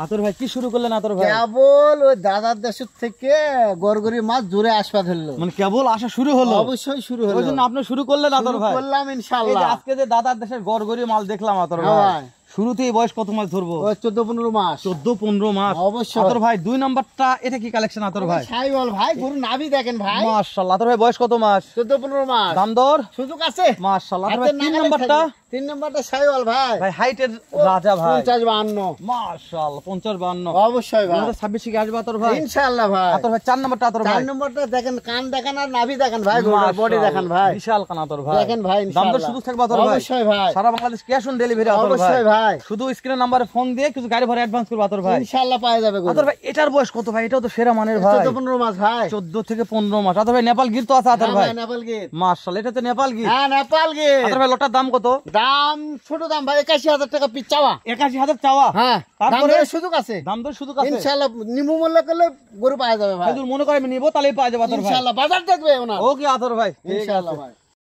আতর ভাই কি শুরু করলেন? আতর ভাই কেবল ওই দাদার দেশের থেকে গরগরি মাছ জোরে আসপা ধরলো, মানে কেবল আসা শুরু হলো। অবশ্যই শুরু হলো, ওই জন্য আপনি শুরু করলেন আতর ভাই। করলাম ইনশাআল্লাহ। আজকে যে দাদার দেশের গরগরি মাল দেখলাম আতর ভাই, শুরুতেই বয়স কত মাস ধরবো? 14-15 মাস। 14-15 মাস অবশ্যই আতর ভাই। 2 নাম্বারটা এটা কি কালেকশন আতর ভাই? সাইওয়াল ভাই, গরু নাভি দেখেন ভাই, মাশাআল্লাহ। আতর ভাই বয়স কত মাস? 14-15 মাস। দাম দর সুযোগ আছে মাশাআল্লাহ। আতর ভাই 3 নাম্বারটা? 3 নাম্বারটা সাইওয়াল ভাই, ভাই হাইটের রাজা ভাই, 50-52 মাশাআল্লাহ। 50-52 অবশ্যই ভাই, 2026 কি আসবে আতর ভাই? ইনশাআল্লাহ ভাই। আতর ভাই 4 নাম্বারটা আতর ভাই? 4 নাম্বারটা দেখেন, কান দেখেন আর নাভি দেখেন ভাই, বডি দেখেন ভাই, বিশাল কান আতর ভাই, দেখেন ভাই দাম ইনশাআল্লাহ। দর সুযোগ থাকবে আতর ভাই? অবশ্যই ভাই, সারা বাংলাদেশ ক্যাশ অন ডেলিভারি আতর ভাই। অবশ্যই ভাই, শুধু স্ক্রিনের নম্বরে ফোন দিয়ে কিছু গাড়ি ভাড়া অ্যাডভান্স করবে আতর ভাই, ইনশাআল্লাহ পাওয়া যাবে গরু। আতর ভাই এটার বয়স কত ভাই? এটাও তো সেরা মানের ভাই, 14-15 মাস ভাই, 14 থেকে 15 মাস। আতর ভাই নেপাল গির তো আছে আতর ভাই? নেপাল গির, মাশাআল্লাহ। এটা তো নেপাল গির। হ্যাঁ নেপাল গির। আতর ভাই লটার দাম কত? দাম ছোট দাম ভাই, 81,000 টাকা পিস চাওয়া। 81,000 চাওয়া? হ্যাঁ, দাম তারপরে দরের সুযোগ আছে, দাম দর সুযোগ আছে ইনশাআল্লাহ। নিমু মূল্য করলে গরু পাওয়া যাবে ভাই, যদি মনে করে আমি নিবো তাহলেই পাওয়া যাবে আতর ভাই। ইনশাআল্লাহ। বাজার দেখবে ওনার, ওকে আতর ভাই, ঠিক ইনশাআল্লাহ আছে। ভাই।